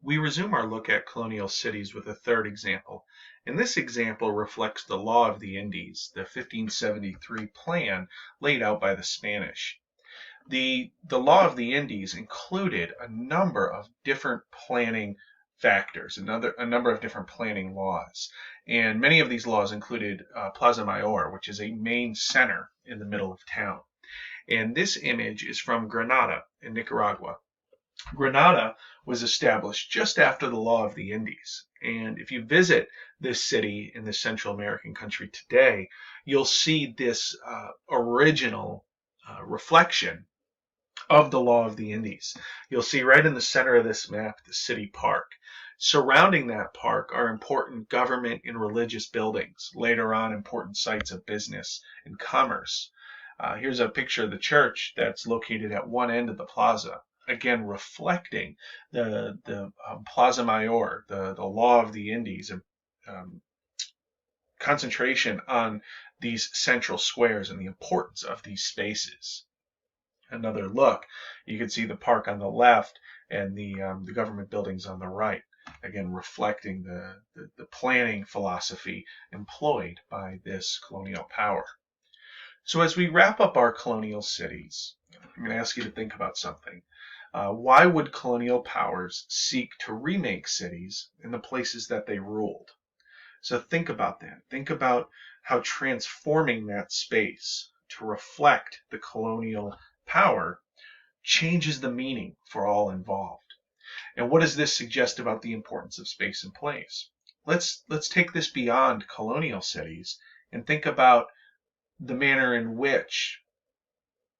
We resume our look at colonial cities with a third example, and this example reflects the Law of the Indies, the 1573 plan laid out by the Spanish. The Law of the Indies included a number of different planning factors, a number of different planning laws, and many of these laws included Plaza Mayor, which is a main center in the middle of town. And this image is from Granada in Nicaragua. Granada was established just after the Law of the Indies. And if you visit this city in the Central American country today, you'll see this original reflection of the Law of the Indies. You'll see right in the center of this map the city park. Surrounding that park are important government and religious buildings, later on important sites of business and commerce. Here's a picture of the church that's located at one end of the plaza, again reflecting the Plaza Mayor, the Law of the Indies, concentration on these central squares and the importance of these spaces. Another look, you can see the park on the left and the government buildings on the right, again reflecting the planning philosophy employed by this colonial power. So as we wrap up our colonial cities, I'm going to ask you to think about something. Why would colonial powers seek to remake cities in the places that they ruled? So think about that. Think about how transforming that space to reflect the colonial power changes the meaning for all involved. And what does this suggest about the importance of space and place? Let's take this beyond colonial cities and think about the manner in which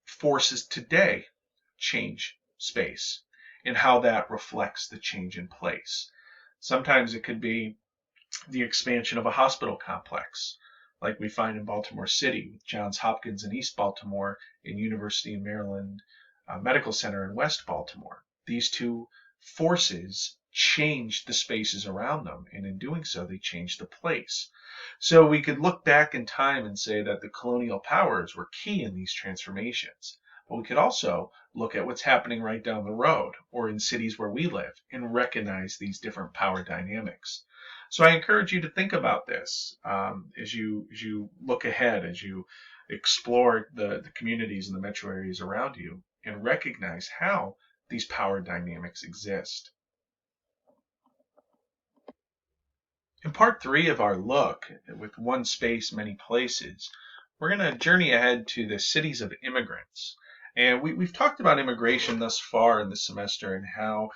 forces today change space and how that reflects the change in place. Sometimes it could be the expansion of a hospital complex, like we find in Baltimore City with Johns Hopkins in East Baltimore and University of Maryland Medical Center in West Baltimore. These two forces changed the spaces around them, and in doing so, they changed the place. So we could look back in time and say that the colonial powers were key in these transformations. But we could also look at what's happening right down the road or in cities where we live and recognize these different power dynamics. So I encourage you to think about this as you look ahead, as you explore the communities and the metro areas around you, and recognize how these power dynamics exist. In part 3 of our look, with one space, many places, we're going to journey ahead to the cities of immigrants. And we've talked about immigration thus far in this semester and how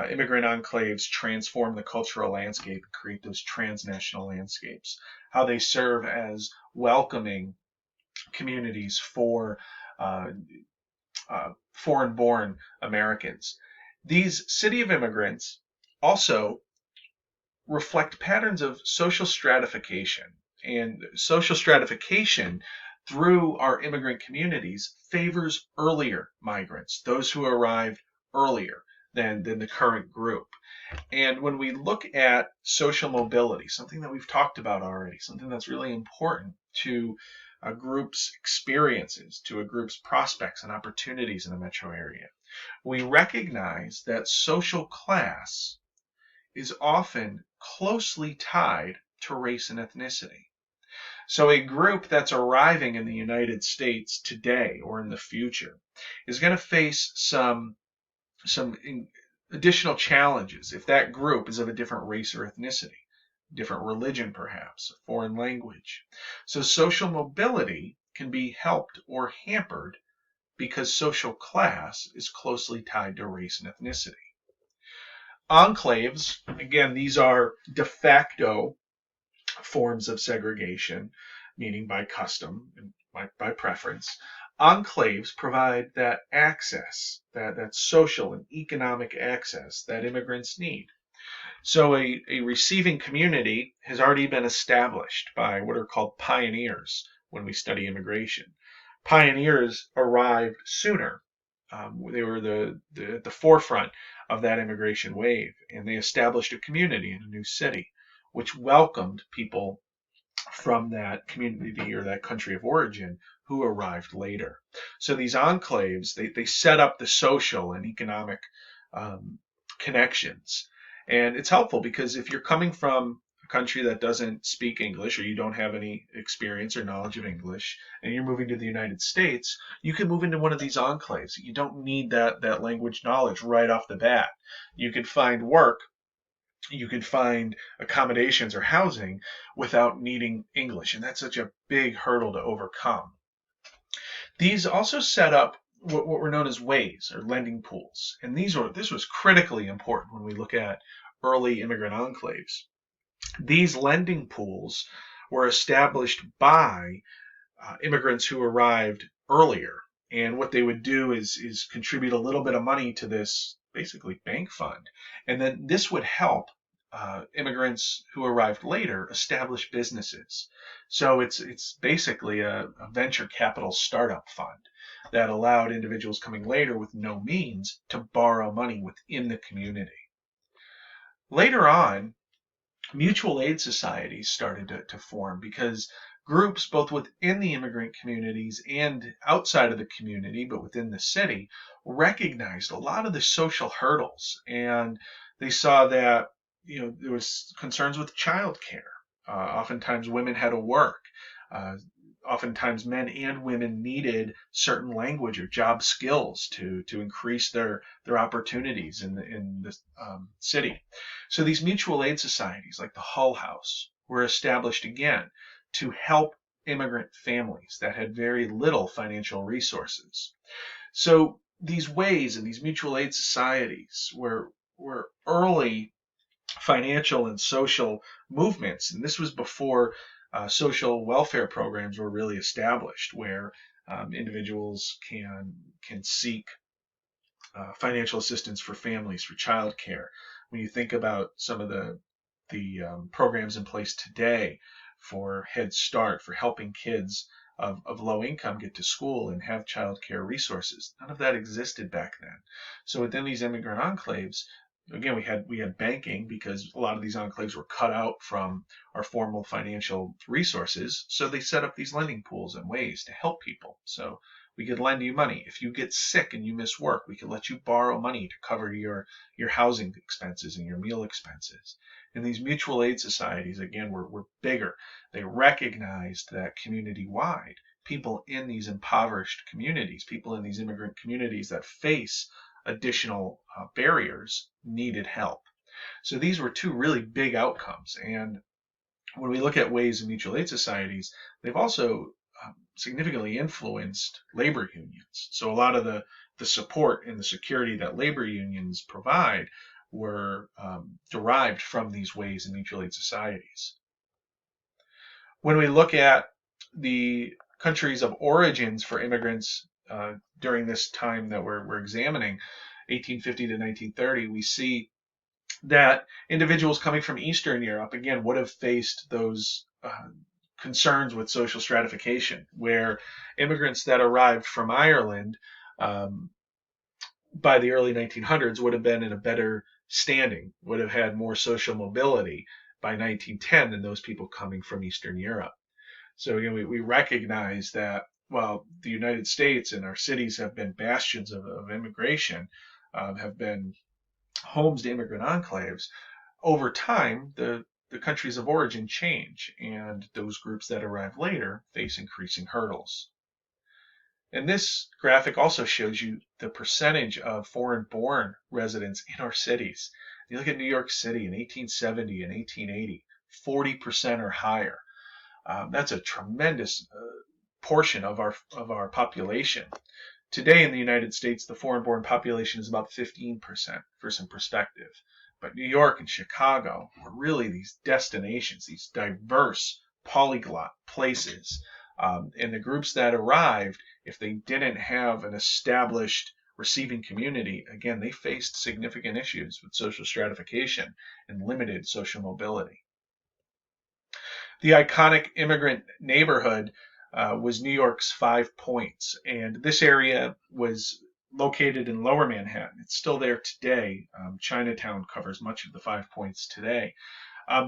immigrant enclaves transform the cultural landscape and create those transnational landscapes, how they serve as welcoming communities for foreign-born Americans. These city of immigrants also reflect patterns of social stratification, and social stratification through our immigrant communities favors earlier migrants, those who arrived earlier than the current group. And when we look at social mobility, something that we've talked about already, something that's really important to a group's experiences, to a group's prospects and opportunities in the metro area, we recognize that social class is often closely tied to race and ethnicity. So a group that's arriving in the United States today or in the future is going to face some additional challenges if that group is of a different race or ethnicity, different religion perhaps, a foreign language. So social mobility can be helped or hampered because social class is closely tied to race and ethnicity. Enclaves, again, these are de facto forms of segregation, meaning by custom and by preference. Enclaves provide that access, that social and economic access that immigrants need. So a receiving community has already been established by what are called pioneers when we study immigration. Pioneers arrived sooner. They were the forefront of that immigration wave, and they established a community in a new city, which welcomed people from that community or that country of origin who arrived later. So these enclaves, they set up the social and economic connections. And it's helpful because if you're coming from a country that doesn't speak English, or you don't have any experience or knowledge of English, and you're moving to the United States, you can move into one of these enclaves. You don't need that language knowledge right off the bat. You could find work, you could find accommodations or housing without needing English, and that's such a big hurdle to overcome. These also set up what were known as ways or lending pools, and this was critically important when we look at early immigrant enclaves. These lending pools were established by immigrants who arrived earlier, and what they would do is contribute a little bit of money to this basically bank fund, and then this would help immigrants who arrived later establish businesses. So it's basically a venture capital startup fund that allowed individuals coming later with no means to borrow money within the community. Later on, mutual aid societies started to form because groups both within the immigrant communities and outside of the community, but within the city, recognized a lot of the social hurdles, and they saw that there was concerns with childcare. Oftentimes women had to work. Oftentimes men and women needed certain language or job skills to increase their opportunities in the city. So these mutual aid societies like the Hull House were established again to help immigrant families that had very little financial resources. So these ways and these mutual aid societies were early financial and social movements, and this was before social welfare programs were really established, where individuals can seek financial assistance for families for childcare. When you think about some of the programs in place today for Head Start, for helping kids of low income get to school and have childcare resources, none of that existed back then. So within these immigrant enclaves, again, we had banking because a lot of these enclaves were cut out from our formal financial resources. So they set up these lending pools and ways to help people. So we could lend you money. If you get sick and you miss work, we could let you borrow money to cover your housing expenses and your meal expenses. And these mutual aid societies, again, were bigger. They recognized that community-wide, people in these impoverished communities, people in these immigrant communities that face additional barriers needed help. So these were two really big outcomes. And when we look at ways in mutual aid societies, they've also significantly influenced labor unions. So a lot of the support and the security that labor unions provide were derived from these ways in mutual aid societies. When we look at the countries of origins for immigrants during this time that we're examining, 1850 to 1930, we see that individuals coming from Eastern Europe, again, would have faced those concerns with social stratification, where immigrants that arrived from Ireland by the early 1900s would have been in a better standing, would have had more social mobility by 1910 than those people coming from Eastern Europe. So again, we recognize that while the United States and our cities have been bastions of immigration, have been homes to immigrant enclaves, over time, the countries of origin change, and those groups that arrive later face increasing hurdles. And this graphic also shows you the percentage of foreign-born residents in our cities. You look at New York City in 1870 and 1880, 40% or higher. That's a tremendous portion of our population. Today in the United States, the foreign-born population is about 15%, for some perspective. But New York and Chicago were really these destinations, these diverse polyglot places. And the groups that arrived, if they didn't have an established receiving community, again, they faced significant issues with social stratification and limited social mobility. The iconic immigrant neighborhood was New York's Five Points, and this area was located in Lower Manhattan. It's still there today. Chinatown covers much of the Five Points today.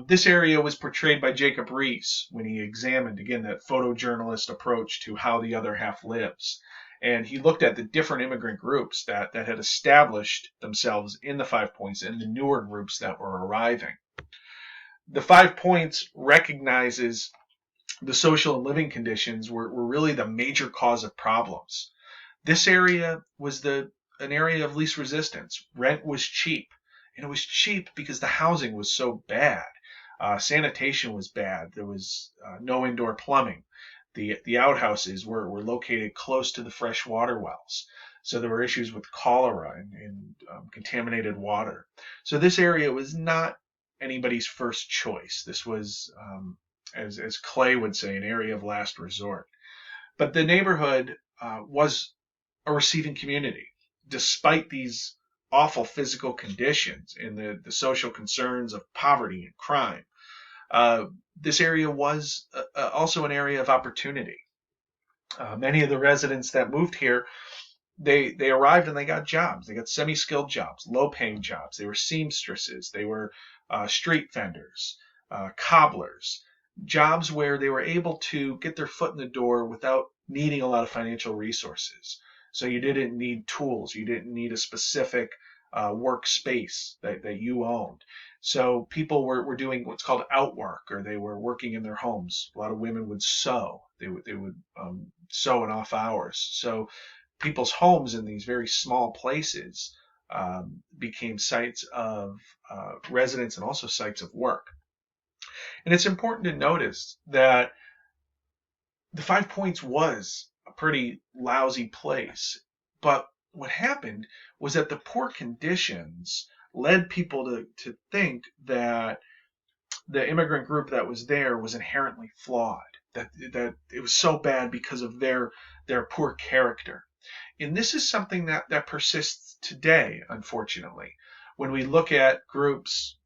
This area was portrayed by Jacob Riis when he examined, again, that photojournalist approach to how the other half lives. And he looked at the different immigrant groups that had established themselves in the Five Points and the newer groups that were arriving. The Five Points recognizes the social and living conditions were really the major cause of problems. This area was an area of least resistance. Rent was cheap, and it was cheap because the housing was so bad. Sanitation was bad. There was no indoor plumbing. The outhouses were located close to the fresh water wells, so there were issues with cholera and contaminated water. So this area was not anybody's first choice. This was, as Clay would say, an area of last resort. But the neighborhood was a receiving community, despite these awful physical conditions and the social concerns of poverty and crime. This area was also an area of opportunity. Many of the residents that moved here, they arrived and they got jobs. They got semi-skilled jobs, low-paying jobs. They were seamstresses. They were street vendors, cobblers, jobs where they were able to get their foot in the door without needing a lot of financial resources. So you didn't need tools. You didn't need a specific workspace that you owned. So people were doing what's called outwork, or they were working in their homes. A lot of women would sew. They would sew in off hours. So people's homes in these very small places became sites of residence and also sites of work. And it's important to notice that the Five Points was a pretty lousy place. But what happened was that the poor conditions led people to think that the immigrant group that was there was inherently flawed, that it was so bad because of their poor character. And this is something that persists today, unfortunately. When we look at groups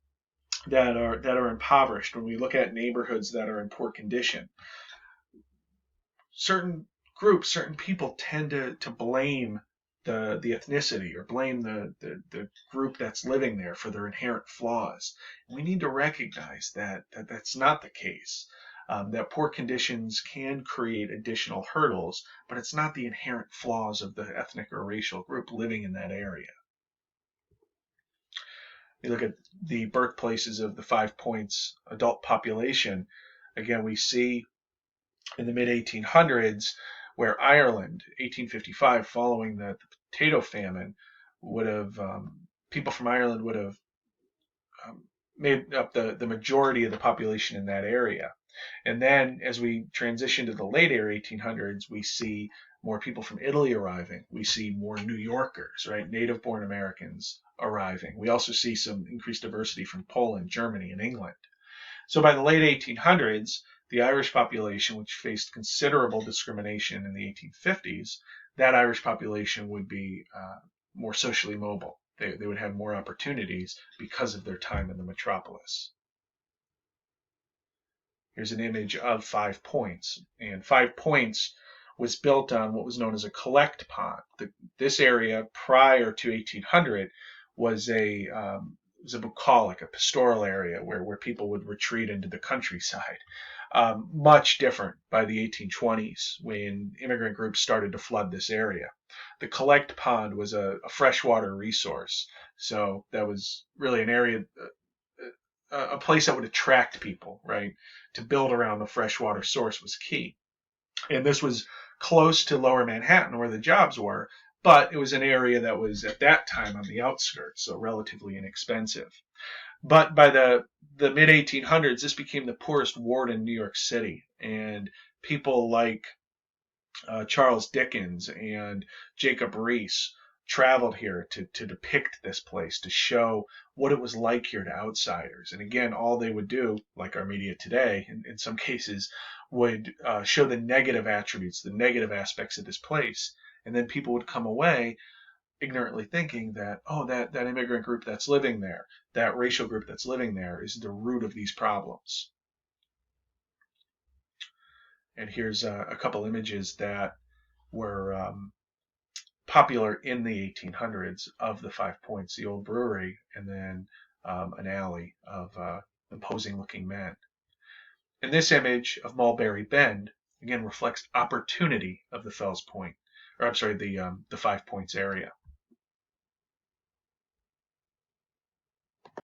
that are impoverished, when we look at neighborhoods that are in poor condition, certain groups, certain people tend to blame the ethnicity or blame the group that's living there for their inherent flaws. We need to recognize that that's not the case. That poor conditions can create additional hurdles, but it's not the inherent flaws of the ethnic or racial group living in that area. You look at the birthplaces of the Five Points adult population, again, we see in the mid 1800s where Ireland, 1855, following the potato famine, would have people from Ireland would have made up the majority of the population in that area. And then as we transition to the later 1800s, we see more people from Italy arriving. We see more New Yorkers, right? Native-born Americans arriving. We also see some increased diversity from Poland, Germany, and England. So by the late 1800s, the Irish population, which faced considerable discrimination in the 1850s, that Irish population would be more socially mobile. They would have more opportunities because of their time in the metropolis. Here's an image of Five Points. And Five Points was built on what was known as a collect pond. This area prior to 1800 was a bucolic, a pastoral area where people would retreat into the countryside. Much different by the 1820s when immigrant groups started to flood this area. The collect pond was a freshwater resource, so that was really an area, a place that would attract people, right? To build around the freshwater source was key. And this was close to lower Manhattan where the jobs were, but it was an area that was at that time on the outskirts, so relatively inexpensive. But by the mid 1800s, this became the poorest ward in New York City, and people like Charles Dickens and Jacob Riis traveled here to depict this place, to show what it was like here to outsiders. And again, all they would do, like our media today, in some cases, would show the negative attributes, the negative aspects of this place. And then people would come away ignorantly thinking that, oh, that immigrant group that's living there, that racial group that's living there is the root of these problems. And here's a couple images that were popular in the 1800s of the Five Points, the old brewery, and then an alley of imposing looking men. And this image of Mulberry Bend, again, reflects opportunity of the Fells Point. or I'm sorry, the 5 Points area.